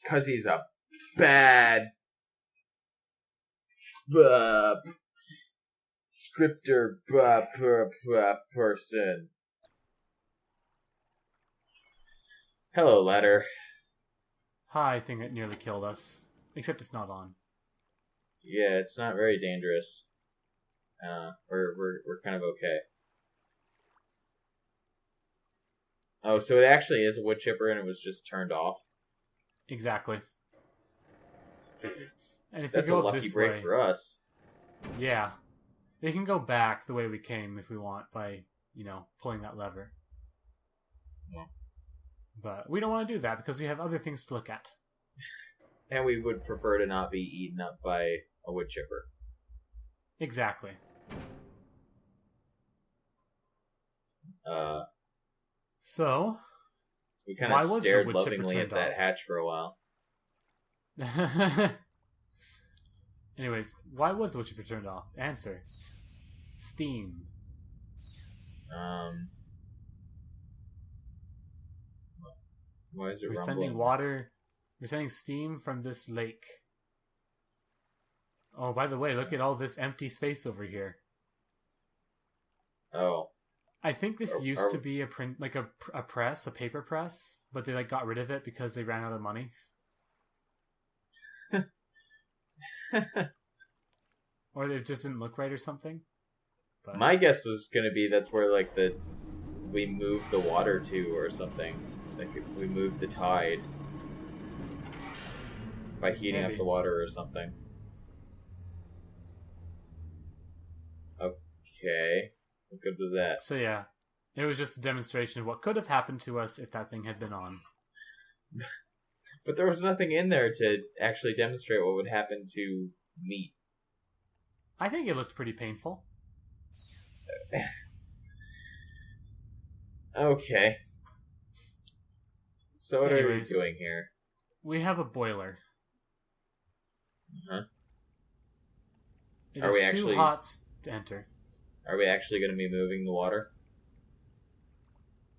Because he's a bad scripter person. Hello, ladder. Hi, thing that nearly killed us. Except it's not on. Yeah, it's not very dangerous. We're kind of okay. Oh, so it actually is a wood chipper and it was just turned off? Exactly. And if That's you go a up lucky this break way, for us. yeah, we can go back the way we came if we want by, pulling that lever. Yeah. But we don't want to do that because we have other things to look at. And we would prefer to not be eaten up by a wood chipper. Exactly. So, we kind of stared lovingly at that hatch for a while. Anyways, why was the wood chipper turned off? Answer: steam. Why is it We're rumbling? sending water. We're sending steam from this lake. Oh, by the way, look at all this empty space over here. Oh. I think this used to be a press, a paper press, but they got rid of it because they ran out of money. Or they just didn't look right or something. But my guess was gonna be that's where we moved the water to or something. Like we moved the tide by heating up the water or something. Okay. What good was that? So yeah, it was just a demonstration of what could have happened to us if that thing had been on. But there was nothing in there to actually demonstrate what would happen to meat. I think it looked pretty painful. Okay. So what Anyways, are we doing here? We have a boiler. Uh-huh. It is too hot to enter. Are we actually going to be moving the water?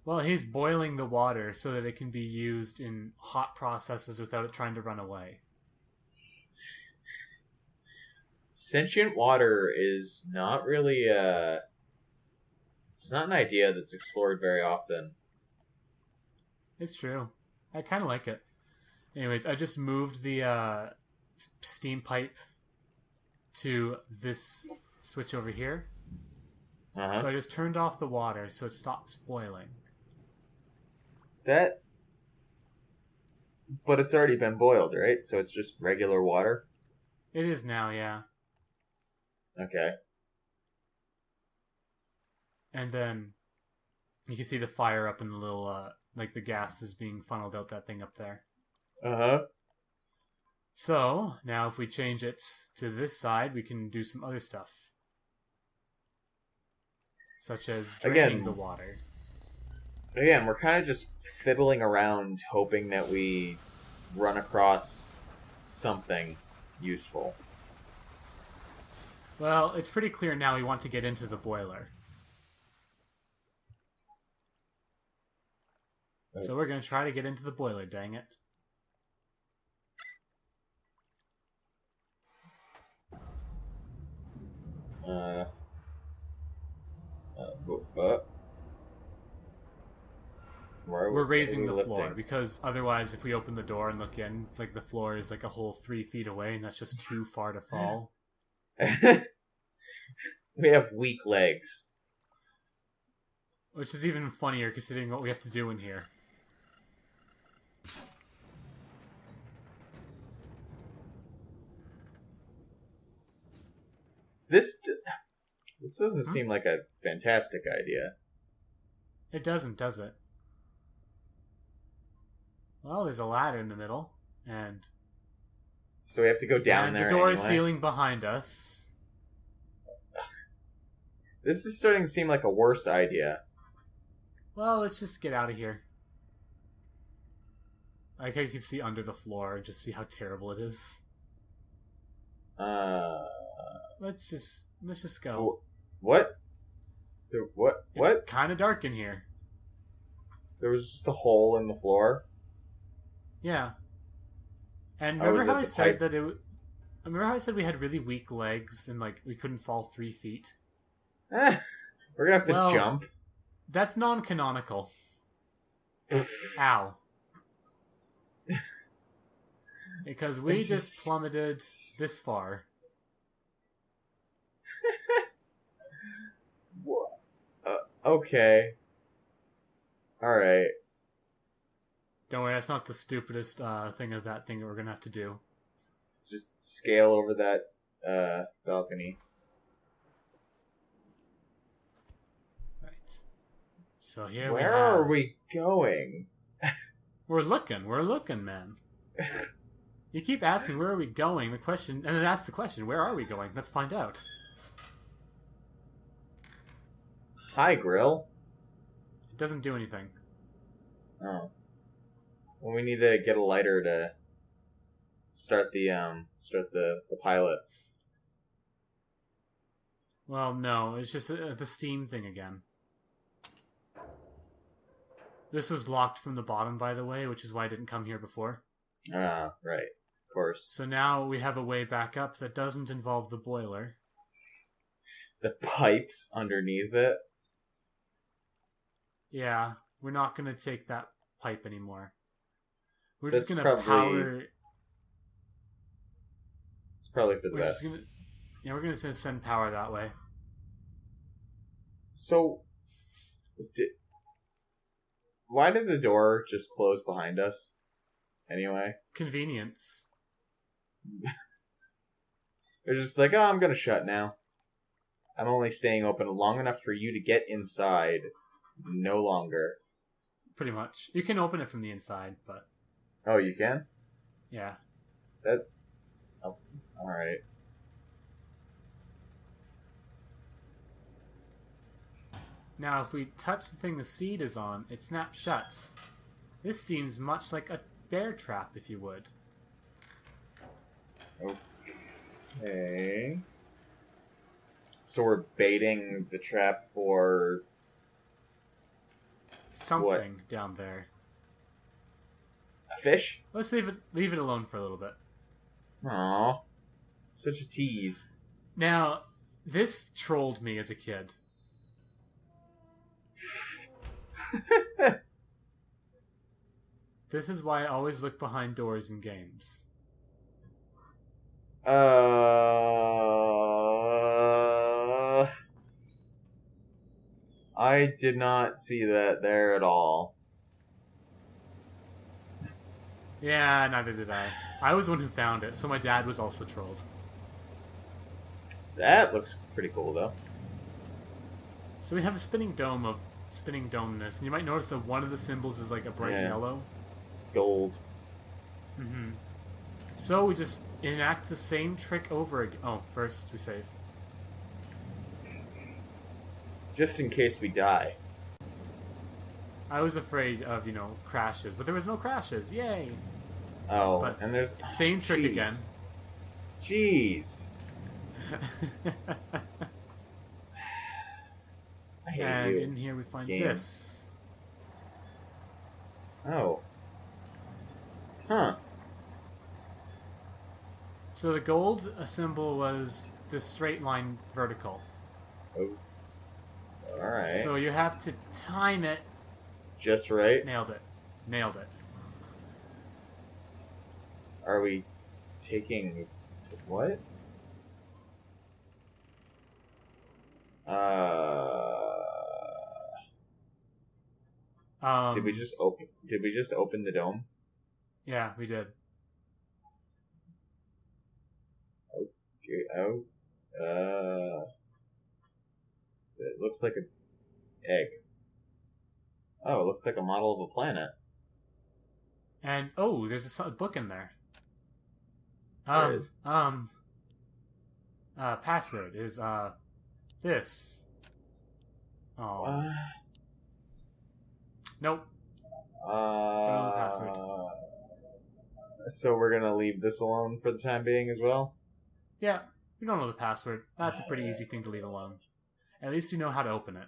Well, he's boiling the water so that it can be used in hot processes without it trying to run away. Sentient water is not really it's not an idea that's explored very often. It's true. I kind of like it. Anyways, I just moved the steam pipe to this switch over here. Uh-huh. So I just turned off the water so it stops boiling. But it's already been boiled, right? So it's just regular water? It is now, yeah. Okay. And then you can see the fire up in the little, the gas is being funneled out that thing up there. Uh-huh. So, now if we change it to this side, we can do some other stuff. Such as draining the water. Again, we're kind of just fiddling around, hoping that we run across something useful. Well, it's pretty clear now we want to get into the boiler. So we're going to try to get into the boiler, dang it. We're raising the floor, because otherwise if we open the door and look in, it's like the floor is like a whole 3 feet away, and that's just too far to fall. We have weak legs. Which is even funnier considering what we have to do in here. This doesn't seem like a fantastic idea. It doesn't, does it? Well, there's a ladder in the middle, and... So we have to go down there the door anyway. is sealing behind us. This is starting to seem like a worse idea. Well, let's just get out of here. I think you can see under the floor and just see how terrible it is. Let's just go. What? What? It's kind of dark in here. There was just a hole in the floor? Yeah. And Oh, remember is how it I the said pipe? that it? Remember how I said we had really weak legs and like we couldn't fall 3 feet? Eh, we're gonna have to Well, jump. that's non-canonical. Ow. Because we It's just plummeted this far. Okay. All right. Don't worry, that's not the stupidest thing of that thing that we're gonna have to do. Just scale over that balcony. Right. So here we Where have. are we going? We're looking, man. You keep asking where are we going, the question, and then ask the question, where are we going? Let's find out. Hi, Grill. It doesn't do anything. Oh. Well, we need to get a lighter to start the pilot. Well, no, it's just the Steam thing again. This was locked from the bottom, by the way, which is why I didn't come here before. Ah, right. Of course. So now we have a way back up that doesn't involve the boiler. The pipes underneath it. Yeah, we're not going to take that pipe anymore. We're That's just going to probably- power... It's probably for the We're best. just gonna... Yeah, we're going to send power that way. So, why did the door just close behind us? Anyway, Convenience. they're just like, oh, I'm gonna shut now. I'm only staying open long enough for you to get inside. No longer. Pretty much. You can open it from the inside, but... Oh, you can? Yeah. Oh, alright. Now, if we touch the thing the seed is on, it snaps shut. This seems much like a bear trap, if you would. Okay. So we're baiting the trap for... Something down there. a fish? Let's leave it alone for a little bit. Aww. Such a tease. Now, this trolled me as a kid. This is why I always look behind doors in games. I did not see that there at all. Yeah, neither did I. I was the one who found it, so my dad was also trolled. That looks pretty cool, though. So we have a spinning dome of spinning domeness, and you might notice that one of the symbols is like a bright Yeah. yellow. Gold. Mm-hmm. So we just enact the same trick over again. Oh, first we save. Just in case we die. I was afraid of, crashes, but there was no crashes. Yay! Oh, But and there's... Same trick Jeez. again. Jeez. I hate And you. in here we find Game. this. Oh. Huh. So the gold symbol was the straight line vertical. Oh. Alright. So you have to time it. Just right. Nailed it. Nailed it. Are we taking... what? Did we just open the dome? Yeah, we did. Oh. It looks like an egg. Oh, it looks like a model of a planet. And there's a book in there. There is. Password is this. Oh. Nope. Don't know the password. So we're gonna leave this alone for the time being as well? Yeah, we don't know the password. That's a pretty easy thing to leave alone. At least we know how to open it.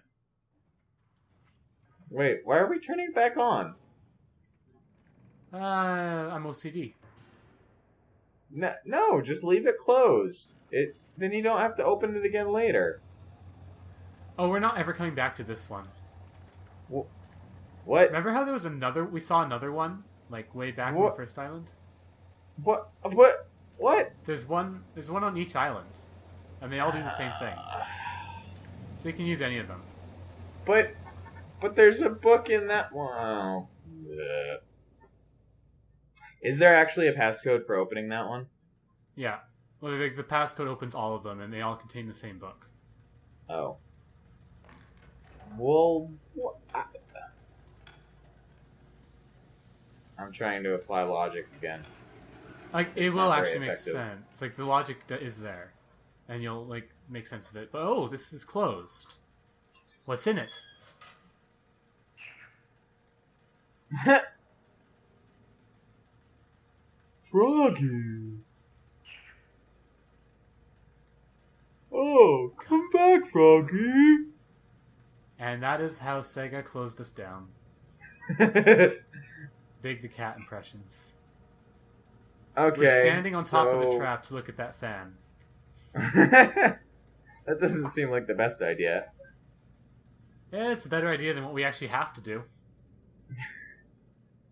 Wait, why are we turning it back on? I'm OCD. No, just leave it closed. Then you don't have to open it again later. Oh, we're not ever coming back to this one. What? Remember how there was another? We saw another one, like way back on the first island. What? What? What? There's one on each island, and they all do the same thing. So you can use any of them. But there's a book in that one. Oh. Is there actually a passcode for opening that one? Yeah. Well, the passcode opens all of them, and they all contain the same book. Oh. Well, I'm trying to apply logic again. Like, it will actually make sense. Like, the logic is there. And you'll, like, make sense of it. But, oh, this is closed. What's in it? Froggy. Oh, come back, Froggy. And that is how Sega closed us down. Big the Cat impressions. Okay. We're standing on top of the trap to look at that fan. That doesn't seem like the best idea. Yeah, it's a better idea than what we actually have to do.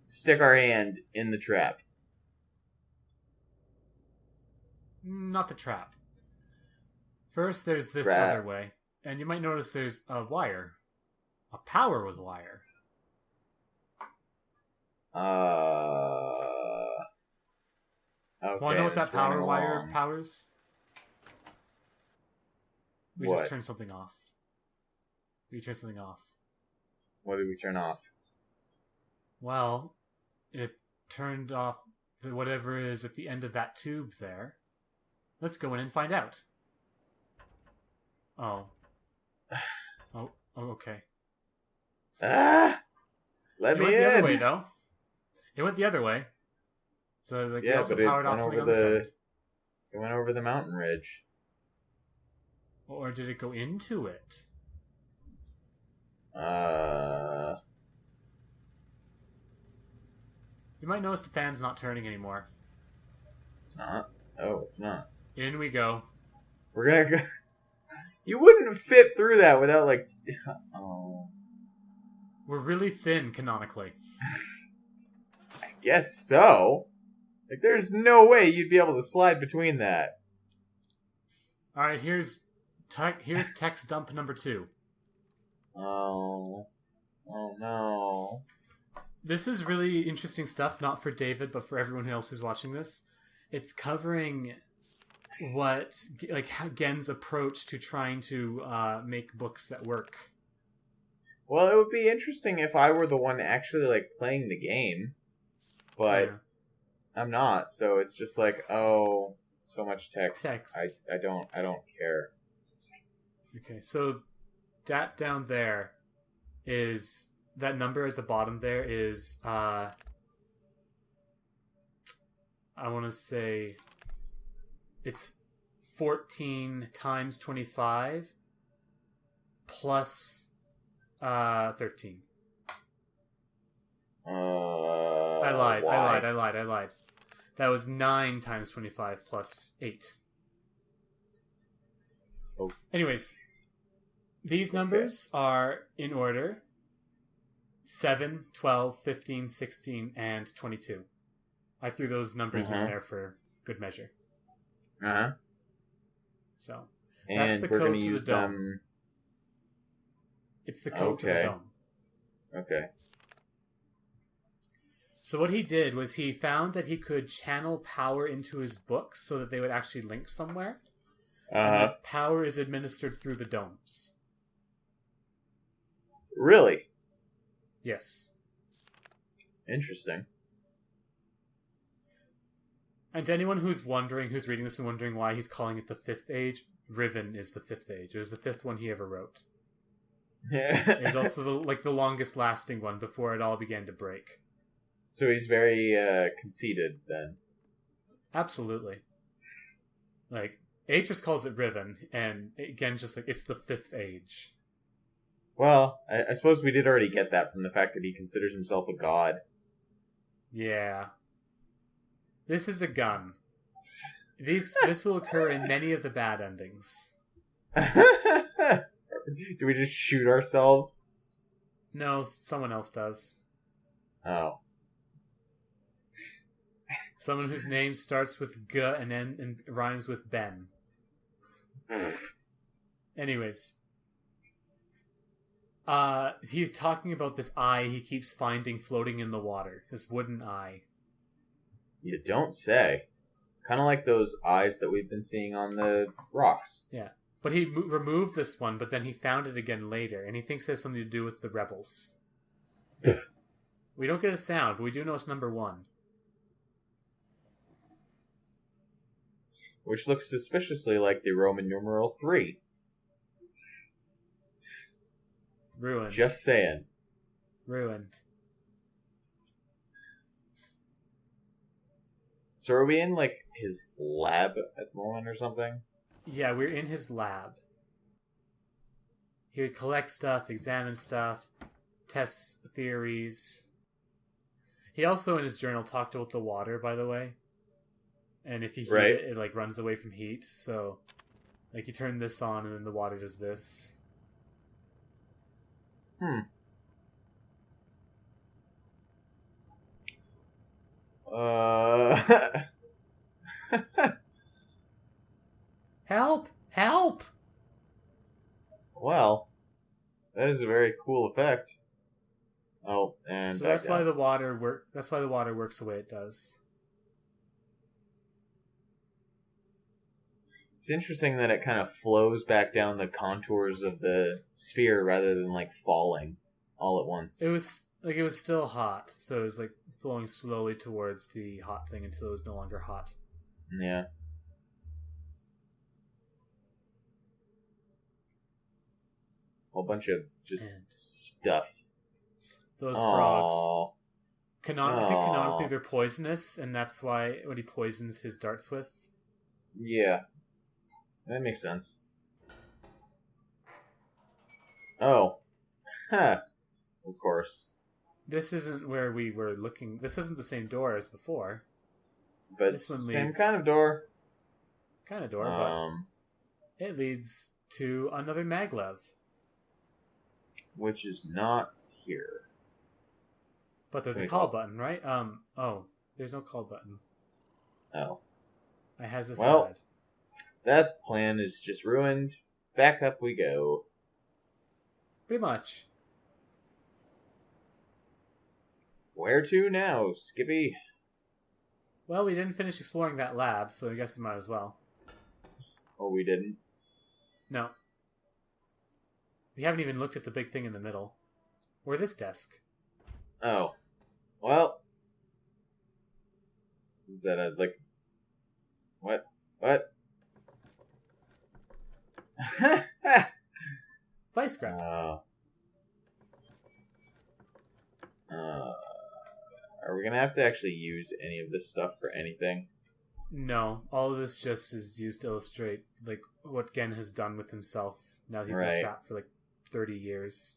Stick our hand in the trap. Not the trap. First, there's this other way. And you might notice there's a wire. A power wire. Okay, Want to know what that power wire powers? We just turned something off. We turned something off. What did we turn off? Well, it turned off whatever is at the end of that tube there. Let's go in and find out. Oh. Oh, okay. Let me in. It went the other way, though. It went the other way. So, like, we also powered off something on the side. It went over the mountain ridge. Or did it go into it? You might notice the fan's not turning anymore. It's not? Oh, it's not. In we go. We're gonna go... You wouldn't fit through that without, like... Oh. We're really thin, canonically. I guess so. Like, there's no way you'd be able to slide between that. Alright, here's text dump number 2. Oh. Oh, no. This is really interesting stuff, not for David, but for everyone else who's watching this. It's covering what, like, Gen's approach to trying to make books that work. Well, it would be interesting if I were the one actually, like, playing the game. But yeah. I'm not, so it's just like, oh, so much text. I don't care. Okay, so that down there is... That number at the bottom there is, I want to say, it's 14 times 25 plus 13. I lied. That was 9 times 25 plus 8. Oh. Anyways, these numbers are in order. 7, 12, 15, 16, and 22. I threw those numbers in there for good measure. Uh-huh. So, that's the code to the dome. Them... It's the code to the dome. Okay. So what he did was he found that he could channel power into his books so that they would actually link somewhere. And that power is administered through the domes. Really? Yes. Interesting. And to anyone who's reading this and wondering why he's calling it the Fifth Age, Riven is the Fifth Age. It was the 5th one he ever wrote. It was also the longest lasting one before it all began to break. So he's very conceited then. Absolutely. Like, Atris calls it Riven, and again, just like, it's the 5th Age. Well, I suppose we did already get that from the fact that he considers himself a god. Yeah. This is a gun. This will occur in many of the bad endings. Do we just shoot ourselves? No, someone else does. Oh. Someone whose name starts with G and rhymes with Ben. Anyways. He's talking about this eye he keeps finding floating in the water. This wooden eye. You don't say. Kind of like those eyes that we've been seeing on the rocks. Yeah. But he removed this one, but then he found it again later, and he thinks it has something to do with the rebels. We don't get a sound, but we do know it's number 1. Which looks suspiciously like the Roman numeral 3. Ruined. Just saying. Ruined. So are we in, like, his lab at the moment or something? Yeah, we're in his lab. He would collect stuff, examine stuff, tests theories. He also, in his journal, talked about the water, by the way. And if you heat it, it, like, runs away from heat. So, like, you turn this on and then the water does this. Help! Help! Well, that is a very cool effect. Oh, and so that's why the water That's why the water works the way it does. It's interesting that it kind of flows back down the contours of the sphere rather than like falling all at once. It was still hot, so it was like flowing slowly towards the hot thing until it was no longer hot. Yeah. Whole bunch of just stuff. Those frogs. I think canonically they're poisonous, and that's why what he poisons his darts with. Yeah. That makes sense. Oh. Huh. Of course. This isn't where we were looking. This isn't the same door as before. But this one same kind of door. Kind of door, but it leads to another maglev. Which is not here. But there's a call button, right? There's no call button. Oh. I has a well, side. That plan is just ruined. Back up we go. Pretty much. Where to now, Skippy? Well, we didn't finish exploring that lab, so I guess we might as well. Oh, we didn't? No. We haven't even looked at the big thing in the middle. Or this desk. Oh. Well. Is that a, like... What? Vice scrap. Are we gonna have to actually use any of this stuff for anything? No. All of this just is used to illustrate, like, what Gen has done with himself now that he's been trapped for, like, 30 years.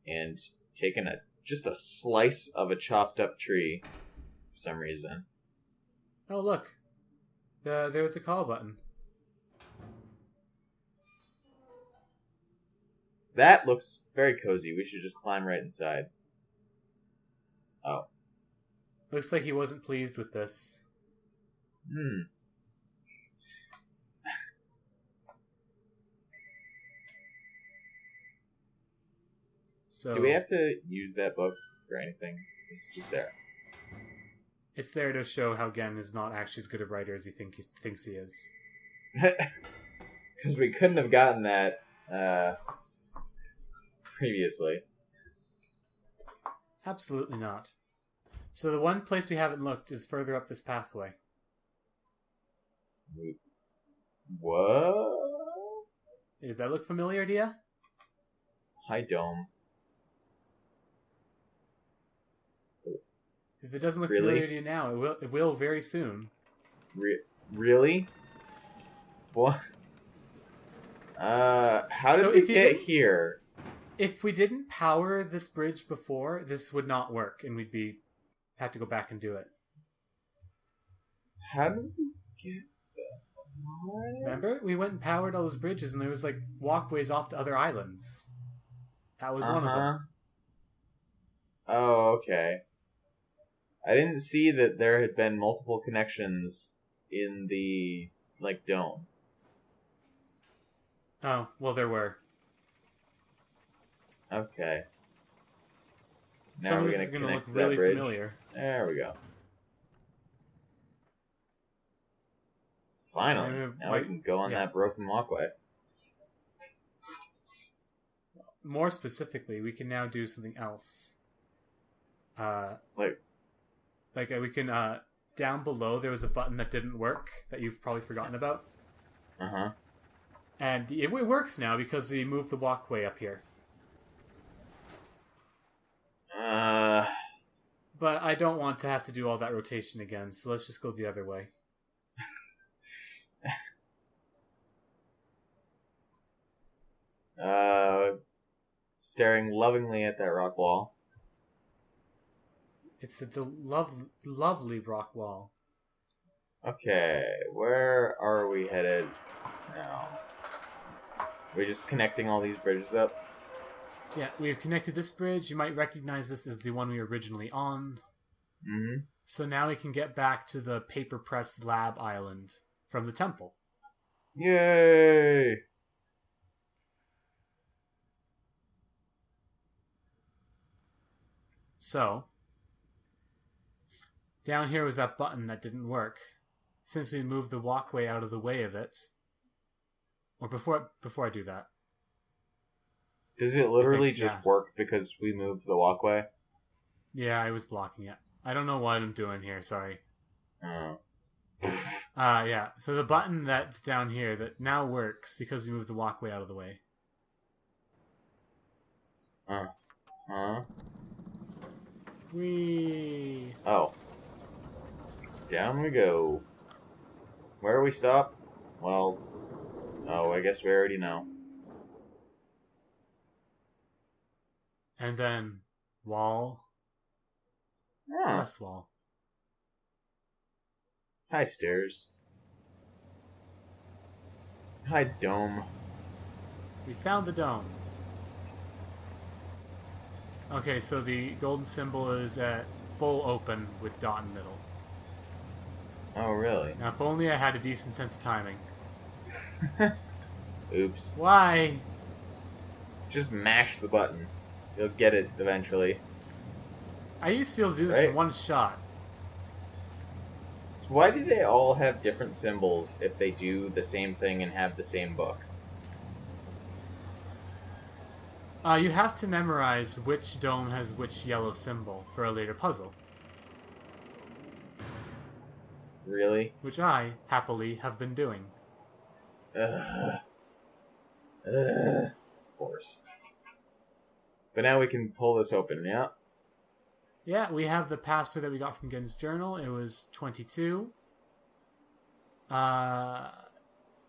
And taken just a slice of a chopped up tree for some reason. Oh, look. There was the call button. That looks very cozy. We should just climb right inside. Oh. Looks like he wasn't pleased with this. So, do we have to use that book for anything? It's just there. It's there to show how Gen is not actually as good a writer as he thinks he is. Because we couldn't have gotten that previously. Absolutely not. So the one place we haven't looked is further up this pathway. What? Does that look familiar to you? Hi, Dome. If it doesn't look familiar to you now, it will very soon. Really? What? How did we get here? If we didn't power this bridge before, this would not work, and we'd have to go back and do it. How did we get that? Remember? We went and powered all those bridges, and there was, like, walkways off to other islands. That was one of them. Oh, okay. I didn't see that there had been multiple connections in the, like, dome. Oh, well, there were. Okay. Now Some we're of this gonna is going to look connect really that bridge. familiar. There we go. Finally. Now we can go on that broken walkway. More specifically, we can now do something else. Like we can, down below, there was a button that didn't work that you've probably forgotten about. Uh-huh. And it works now because we moved the walkway up here. But I don't want to have to do all that rotation again, so let's just go the other way. Staring lovingly at that rock wall. It's a lovely rock wall. Okay, where are we headed now? We're just connecting all these bridges up? Yeah, we've connected this bridge. You might recognize this as the one we were originally on. Mm-hmm. So now we can get back to the paper press lab island from the temple. Yay! So, down here was that button that didn't work. Since we moved the walkway out of the way of it, or before I do that, does it literally just work because we moved the walkway? Yeah, I was blocking it. I don't know what I'm doing here. Sorry. Oh. Yeah. So the button that's down here that now works because we moved the walkway out of the way. Whee! Oh. Down we go. Where we stop? Well, I guess we already know. And then wall. Less wall. Hi, stairs. Hi, dome. We found the dome. Okay, so the golden symbol is at full open with dot in the middle. Oh, really? Now, if only I had a decent sense of timing. Oops. Why? Just mash the button. You'll get it eventually. I used to be able to do this in one shot. So why do they all have different symbols if they do the same thing and have the same book? You have to memorize which dome has which yellow symbol for a later puzzle. Really? Which I, happily, have been doing. Of course. But now we can pull this open, yeah? Yeah, we have the password that we got from Gen's journal. It was 22.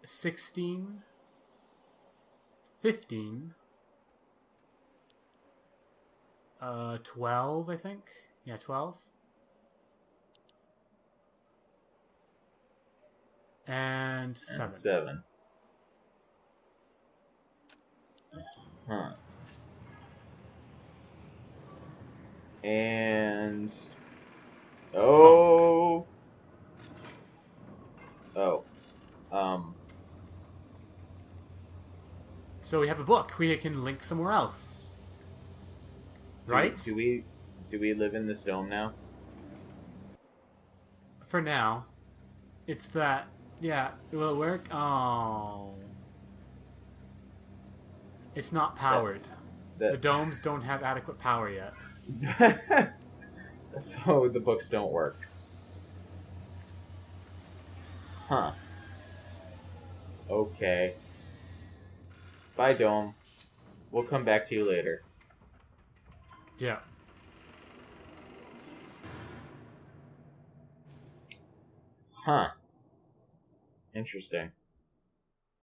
16. 15. 12, I think. Yeah, 12. And 7. 7. Huh. And... Oh! Oh. So we have a book. We can link somewhere else. Right? Do we live in this dome now? For now. It's that... Yeah, will it work? Oh. It's not powered. The domes don't have adequate power yet. So the books don't work. Huh. Okay. Bye, dome. We'll come back to you later. Yeah. Huh. Interesting.